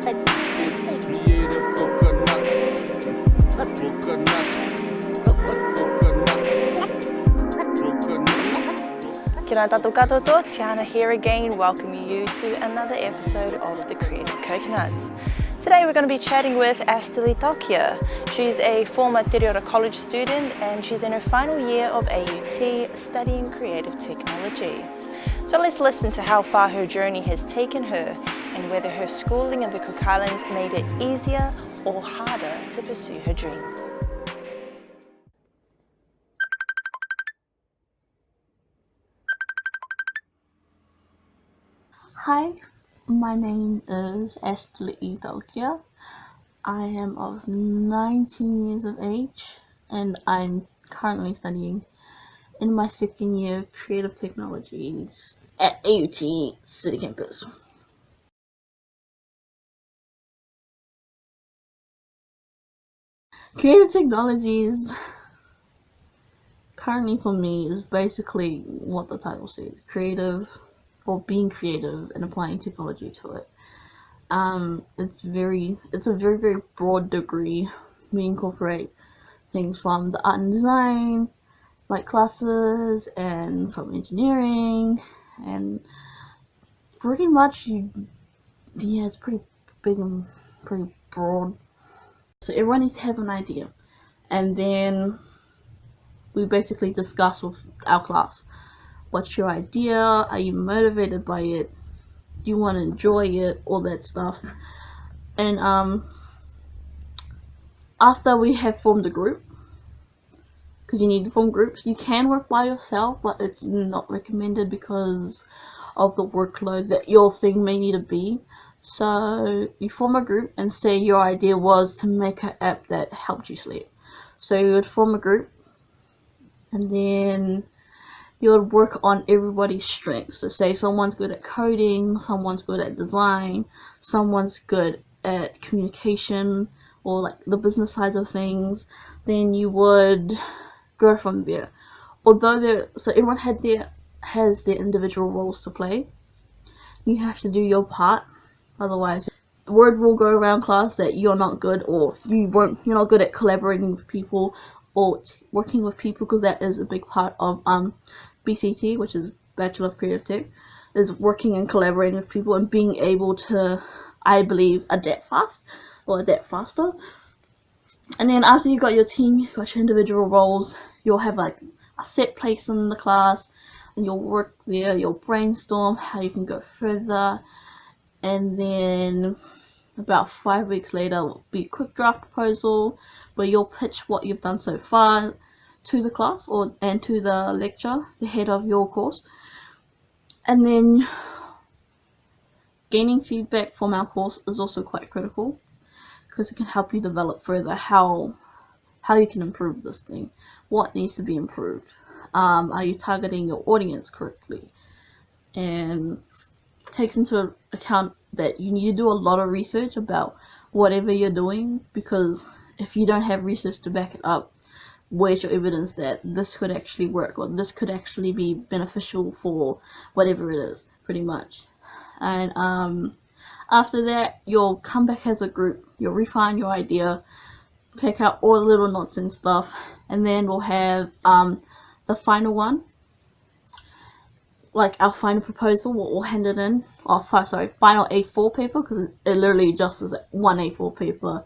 Creative Kokanuts. Kia ora tātou katoa, Tiana here again, welcoming you to another episode of the Creative Kokanuts. Today we're going to be chatting with Astarlii Taokia. She's a former Tereora College student and she's in her final year of AUT studying Creative Technology. So let's listen to how far her journey has taken her and whether her schooling in the Cook Islands made it easier or harder to pursue her dreams. Hi, my name is Astarlii Taokia. I am of 19 years of age and I'm currently studying in my second year of Creative Technologies at AUT City Campus. Creative Technologies currently for me is basically what the title says, creative, or being creative and applying technology to it. It's a very broad degree. We incorporate things from the art and design, like classes, and from engineering, and pretty much it's pretty big and pretty broad. So everyone needs to have an idea, and then we basically discuss with our class. What's your idea? Are you motivated by it? Do you want to enjoy it? All that stuff. And after we have formed a group, because you need to form groups, you can work by yourself, but it's not recommended because of the workload that your thing may need to be. So you form a group and say your idea was to make an app that helped you sleep. So you would form a group and then you would work on everybody's strengths. So say someone's good at coding, someone's good at design, someone's good at communication or like the business side of things, then you would go from there. Although so everyone has their individual roles to play, you have to do your part, otherwise the word will go around class that you're not good, or you're not good at collaborating with people or working with people, because that is a big part of BCT, which is Bachelor of Creative Tech, is working and collaborating with people and being able to, I believe, adapt faster. And then after you got your team, you got your individual roles, you'll have like a set place in the class and you'll work there, you'll brainstorm how you can go further, and then about 5 weeks later will be a quick draft proposal where you'll pitch what you've done so far to the class and to the lecturer, the head of your course. And then gaining feedback from our course is also quite critical because it can help you develop further how you can improve this thing, what needs to be improved, are you targeting your audience correctly, and takes into account that you need to do a lot of research about whatever you're doing, because if you don't have research to back it up, where's your evidence that this could actually work or this could actually be beneficial for whatever it is, pretty much. And after that, you'll come back as a group, you'll refine your idea, pick out all the little nonsense stuff, and then we'll have the final one, like our final proposal. We'll hand it in, final A4 paper, because it literally just is one A4 paper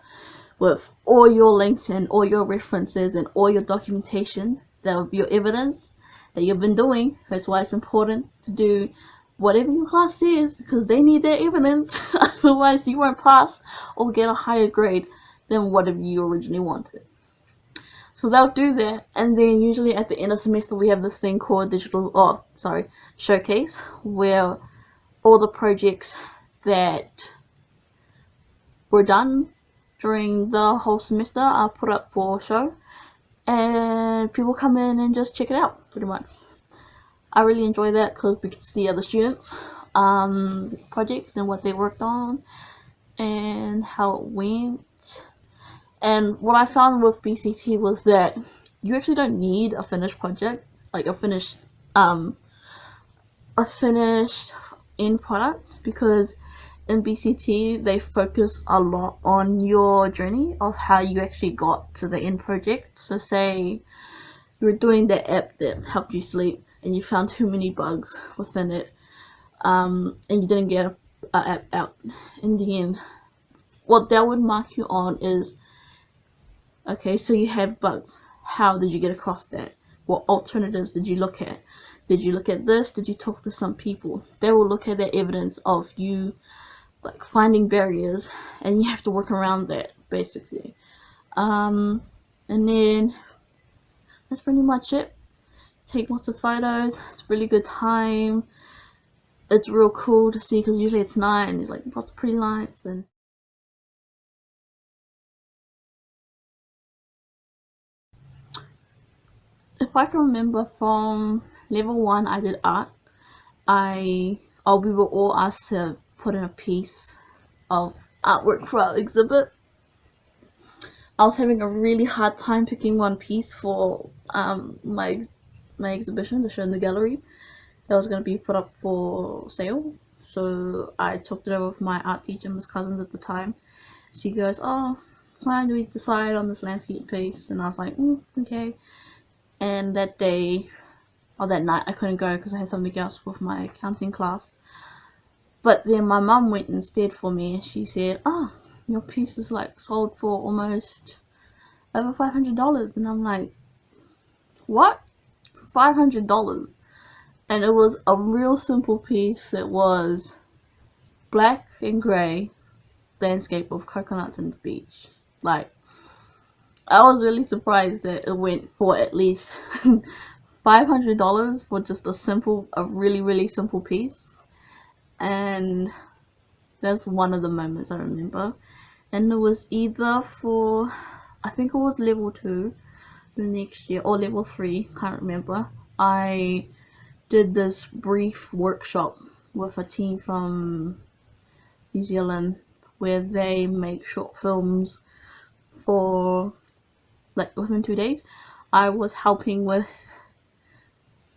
with all your links and all your references and all your documentation, that will be your evidence that you've been doing. That's why it's important to do whatever your class says, because they need their evidence. Otherwise you won't pass or get a higher grade than whatever you originally wanted. So they'll do that, and then usually at the end of semester we have this thing called showcase, where all the projects that were done during the whole semester are put up for show, and people come in and just check it out, pretty much. I really enjoy that because we can see other students' projects and what they worked on and how it went. And what I found with BCT was that you actually don't need a finished project, like a finished end product, because in BCT, they focus a lot on your journey of how you actually got to the end project. So say you were doing that app that helped you sleep and you found too many bugs within it, and you didn't get an app out in the end. What that would mark you on is, okay, so you have bugs. How did you get across that? What alternatives did you look at? Did you look at this? Did you talk to some people? They will look at that evidence of you like finding barriers, and you have to work around that basically. And then that's pretty much it. Take lots of photos. It's a really good time. It's real cool to see because usually it's night and there's like lots of pretty lights. And if I can remember from level 1, I did art. We were all asked to put in a piece of artwork for our exhibit. I was having a really hard time picking one piece for my exhibition to show in the gallery that was going to be put up for sale. So I talked it over with my art teacher, Miss Cousins at the time. She goes, "Oh, why do we decide on this landscape piece?" And I was like, okay. And that day, or that night, I couldn't go because I had something else with my accounting class. But then my mum went instead for me, and she said, "Oh, your piece is like sold for almost over $500." And I'm like, what? $500? And it was a real simple piece. It was black and grey landscape of coconuts and the beach. Like, I was really surprised that it went for at least $500 for just a really simple piece. And that's one of the moments I remember. And it was either for, I think it was level 2 the next year, or level 3, can't remember. I did this brief workshop with a team from New Zealand where they make short films for like within 2 days. I was helping with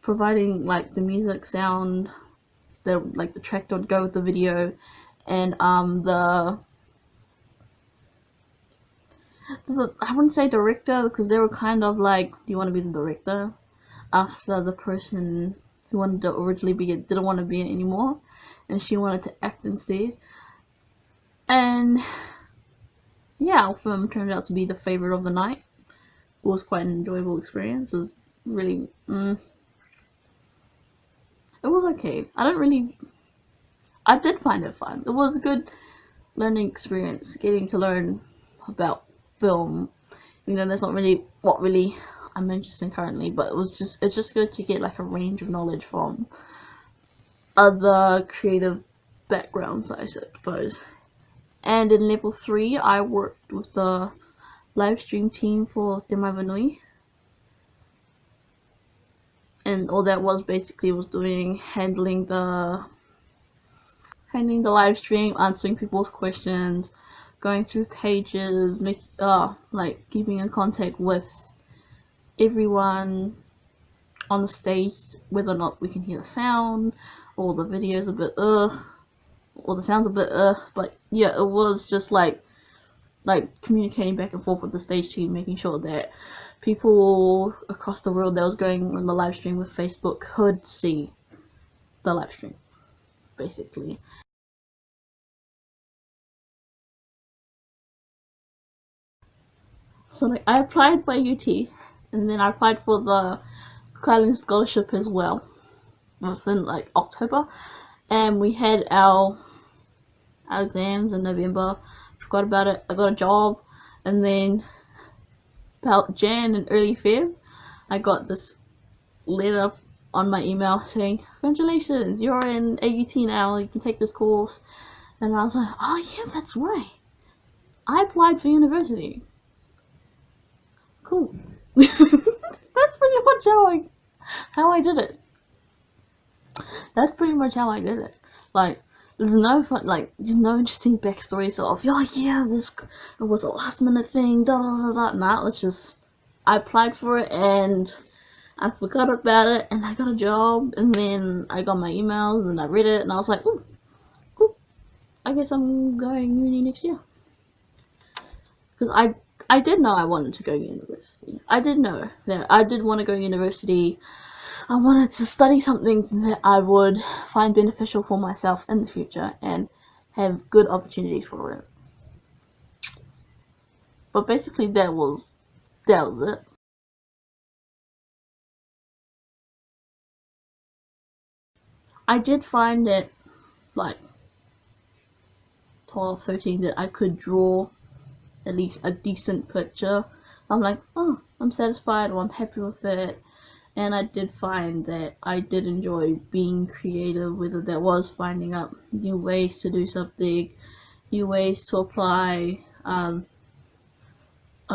providing like the music, sound, the track that would go with the video, and I wouldn't say director because they were kind of like, "Do you want to be the director?" After the person who wanted to originally be it didn't want to be it anymore, and she wanted to act instead. And yeah, our film turned out to be the favorite of the night. It was quite an enjoyable experience. It was really, it was okay. I did find it fun. It was a good learning experience, getting to learn about film. You know, that's not really what really I'm interested in currently, but it's just good to get like a range of knowledge from other creative backgrounds, I suppose. And in level 3, I worked with the live stream team for Te Maiwanui. And all that was basically handling the live stream, answering people's questions, going through pages, like keeping in contact with everyone on the stage, whether or not we can hear the sound, or the video's a bit or the sound's a bit but yeah, it was just like communicating back and forth with the stage team, making sure that people across the world that was going on the live stream with Facebook could see the live stream, basically. So like, I applied for UT, and then I applied for the Cook Island Scholarship as well. It was in like October, and we had our exams in November. Forgot about it. I got a job, and then about Jan and early Feb, I got this letter on my email saying, "Congratulations, you're in AUT now. You can take this course." And I was like, "Oh yeah, that's right. I applied for university. Cool." That's pretty much how I did it. That's pretty much how I did it. Like, there's no fun, like, there's no interesting backstory. So if you're like, "Yeah, it was a last minute thing, da da da da," nah, it's just, I applied for it and I forgot about it, and I got a job, and then I got my emails and I read it and I was like, "Ooh, cool, I guess I'm going uni next year. Because I did know I wanted to go to university. I did know that I did want to go to university. I wanted to study something that I would find beneficial for myself in the future and have good opportunities for it. But basically that was it. I did find that like 12, 13 that I could draw at least a decent picture. I'm like, oh, I'm satisfied or I'm happy with it. And I did find that I did enjoy being creative, whether that was finding out new ways to do something, new ways to apply a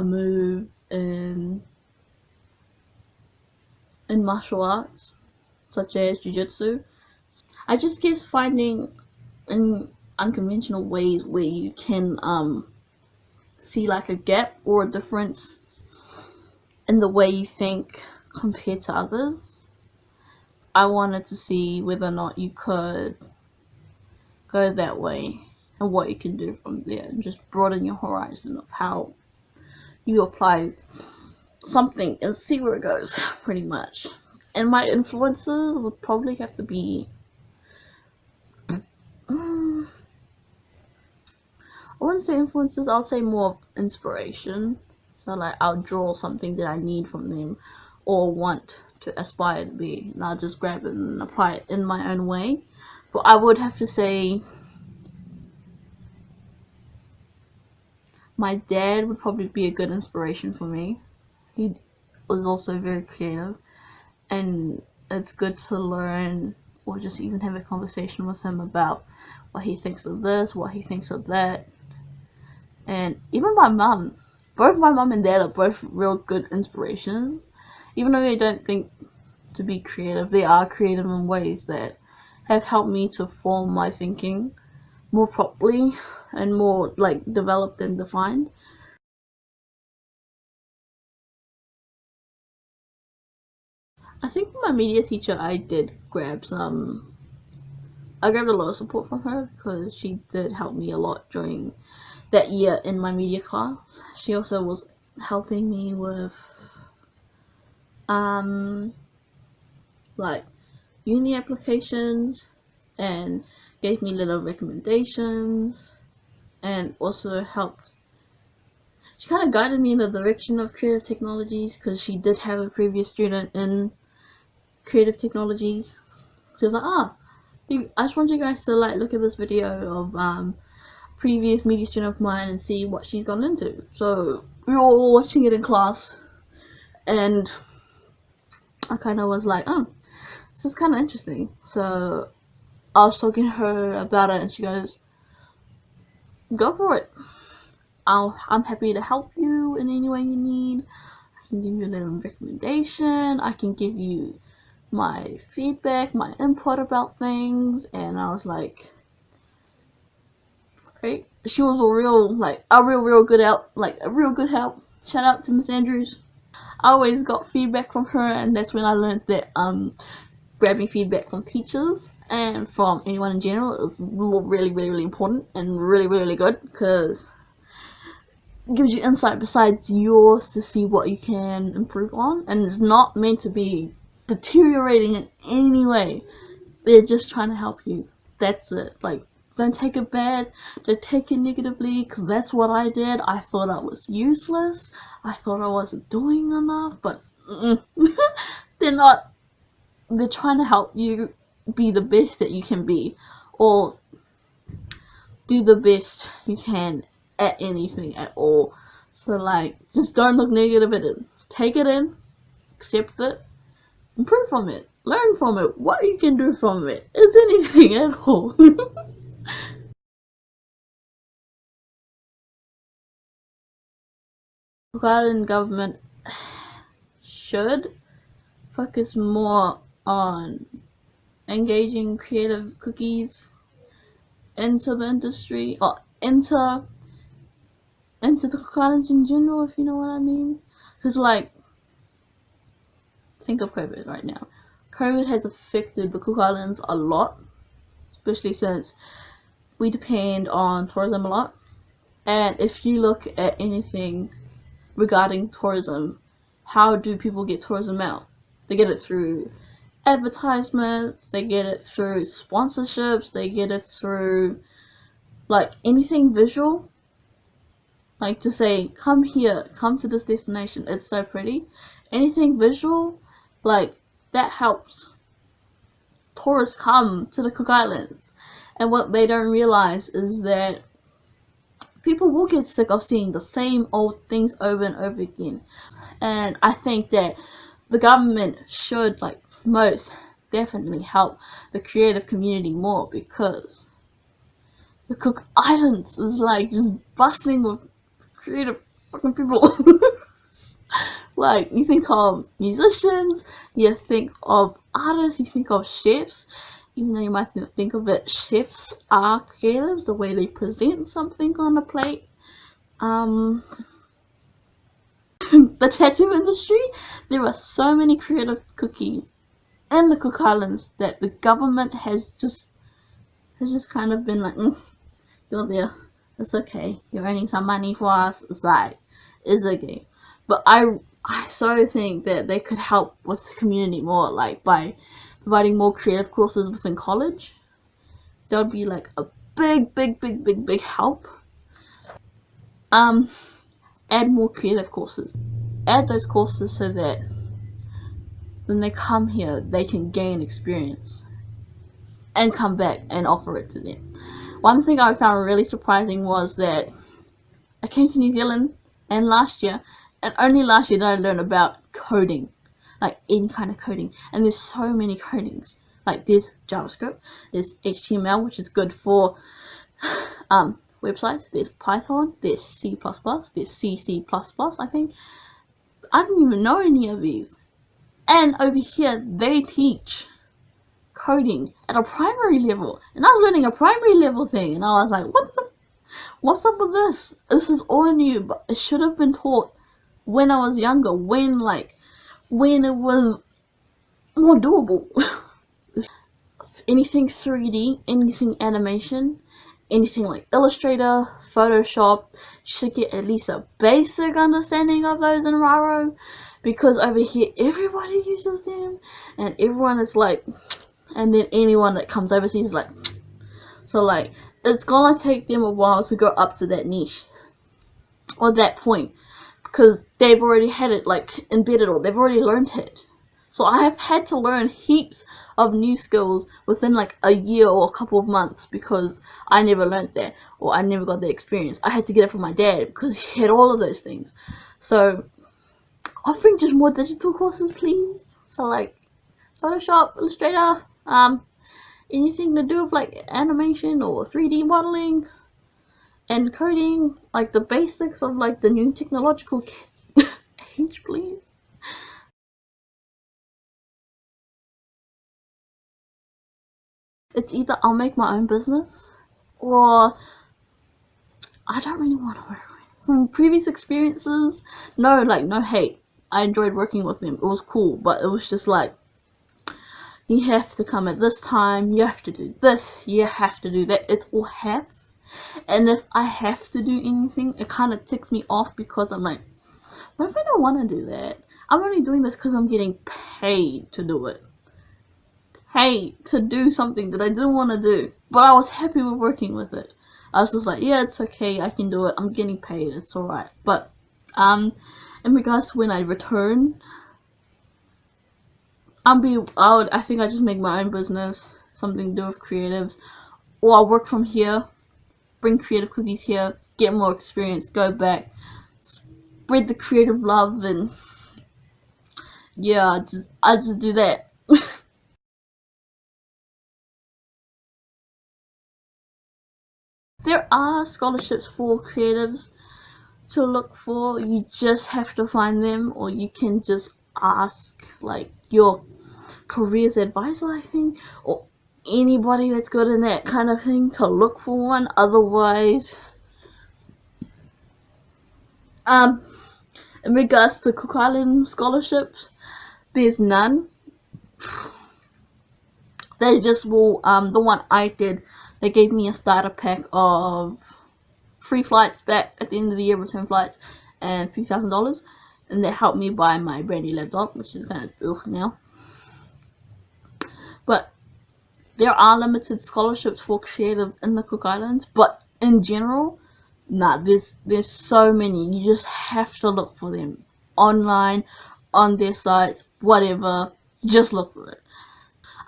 move in martial arts, such as jiu-jitsu. I just guess finding in unconventional ways where you can see like a gap or a difference in the way you think compared to others. I wanted to see whether or not you could go that way and what you can do from there, and just broaden your horizon of how you apply something and see where it goes, pretty much. And my influences would probably have to be I wouldn't say influences, I'll say more inspiration. So like I'll draw something that I need from them or want to aspire to be, and I'll just grab it and apply it in my own way. But I would have to say my dad would probably be a good inspiration for me. He was also very creative, and it's good to learn or just even have a conversation with him about what he thinks of this, what he thinks of that. And even my mum, both my mum and dad are both real good inspirations. Even though they don't think to be creative, they are creative in ways that have helped me to form my thinking more properly and more like developed and defined. I think my media teacher, I grabbed a lot of support from her because she did help me a lot during that year in my media class. She also was helping me with like uni applications and gave me little recommendations, and also helped. She kind of guided me in the direction of creative technologies because she did have a previous student in creative technologies. She was like, I just want you guys to like look at this video of previous media student of mine and see what she's gone into. So we were all watching it in class, and I kind of was like, oh, this is kind of interesting. So I was talking to her about it, and she goes, go for it. I'm happy to help you in any way you need. I can give you a little recommendation. I can give you my feedback, my input about things. And I was like, great. She was a real good help. Shout out to Miss Andrews. I always got feedback from her, and that's when I learned that grabbing feedback from teachers and from anyone in general is really, really, really important and really, really good, because it gives you insight besides yours to see what you can improve on, and it's not meant to be deteriorating in any way. They're just trying to help you. That's it. Like, don't take it bad, don't take it negatively, because that's what I did. I thought I was useless, I thought I wasn't doing enough, but they're not. They're trying to help you be the best that you can be, or do the best you can at anything at all. So like, just don't look negative at it. Take it in, accept it, improve from it, learn from it, what you can do from it, is anything at all. Ugandan government should focus more on engaging creative cookies into the industry, or into the college in general, if you know what I mean. Because like, think of COVID right now. COVID has affected the Cook Islands a lot, especially since we depend on tourism a lot. And if you look at anything regarding tourism, how do people get tourism out? They get it through advertisements, they get it through sponsorships, they get it through like anything visual. Like to say, come here, come to this destination, it's so pretty. Anything visual, like that helps tourists come to the Cook Islands. And what they don't realize is that people will get sick of seeing the same old things over and over again. And I think that the government should, like, most definitely help the creative community more, because the Cook Islands is like just bustling with creative fucking people. Like, you think of musicians, you think of artists, you think of chefs. Even though you might think of it, chefs are creatives, the way they present something on a plate. The tattoo industry, there are so many creative cookies in the Cook Islands that the government has just kind of been like, you're there, it's okay, you're earning some money for us, it's okay. But I so think that they could help with the community more, like by providing more creative courses within college. That would be like a big help. Add more creative courses. Add those courses so that when they come here, they can gain experience and come back and offer it to them. One thing I found really surprising was that I came to New Zealand, and only last year did I learn about coding, like any kind of coding. And there's so many codings. Like there's JavaScript, there's HTML, which is good for websites. There's Python, there's C++, there's C++, I think. I didn't even know any of these. And over here, they teach coding at a primary level. And I was learning a primary level thing, and I was like, what's up with this? This is all new, but it should have been taught when I was younger, when it was more doable. Anything 3D, anything animation, anything like Illustrator, Photoshop, you should get at least a basic understanding of those in Raro, because over here everybody uses them, and everyone is like, and then anyone that comes overseas is like, so like, it's gonna take them a while to go up to that niche, or that point, because they've already had it like embedded, or they've already learned it. So I have had to learn heaps of new skills within like a year or a couple of months, because I never learned that, or I never got the experience. I had to get it from my dad because he had all of those things. So offering just more digital courses, please. So like Photoshop, Illustrator, anything to do with like animation or 3D modeling and coding, like the basics of like the new technological age, please. It's either I'll make my own business, or I don't really want to work with. From previous experiences, no hate. I enjoyed working with them. It was cool, but it was just like, you have to come at this time, you have to do this, you have to do that. It's all have. And if I have to do anything, it kind of ticks me off, because I'm like, what if I don't want to do that? I'm only doing this because I'm getting paid to do it. Paid to do something that I didn't want to do, but I was happy with working with it. I was just like, yeah, it's okay, I can do it, I'm getting paid, it's alright. But in regards to when I return, I think I just make my own business, something to do with creatives, or I'll work from here, bring Creative Cookies here, get more experience, go back, spread the creative love, and yeah, I just do that. There are scholarships for creatives to look for. You just have to find them, or you can just ask like your careers advisor, I think, or anybody that's good in that kind of thing, to look for one. Otherwise, in regards to Cook Island scholarships, there's none. They just will, the one I did, They gave me a starter pack of free flights back at the end of the year, return flights, and $3,000, and that helped me buy my brand new laptop, which is kind of ugh now. But there are limited scholarships for creative in the Cook Islands, but in general, there's so many. You just have to look for them online, on their sites, whatever. Just look for it.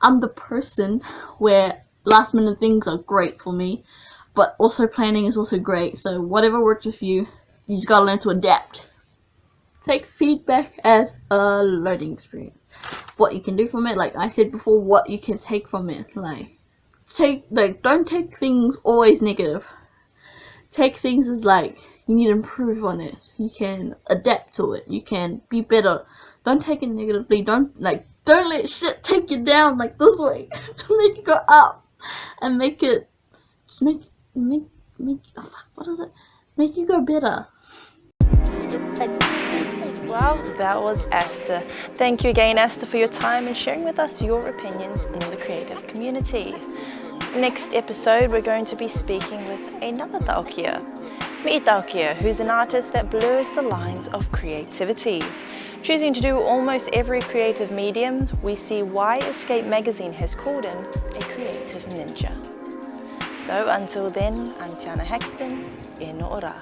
I'm the person where last minute things are great for me, but also planning is also great. So whatever works with you, you just gotta learn to adapt. Take feedback as a learning experience. What you can do from it, like I said before, what you can take from it. Don't take things always negative. Take things as like you need to improve on it. You can adapt to it. You can be better. Don't take it negatively. Don't let shit take you down like this way. Make it go up and make it just make what is it? Make you go better. Well, that was Esther. Thank you again, Esther, for your time and sharing with us your opinions in the creative community. Next episode, we're going to be speaking with another Taokia, Mi'i Taokia, who's an artist that blurs the lines of creativity. Choosing to do almost every creative medium, we see why Escape magazine has called him a creative ninja. So until then, I'm Tiana Haxton, e no ora.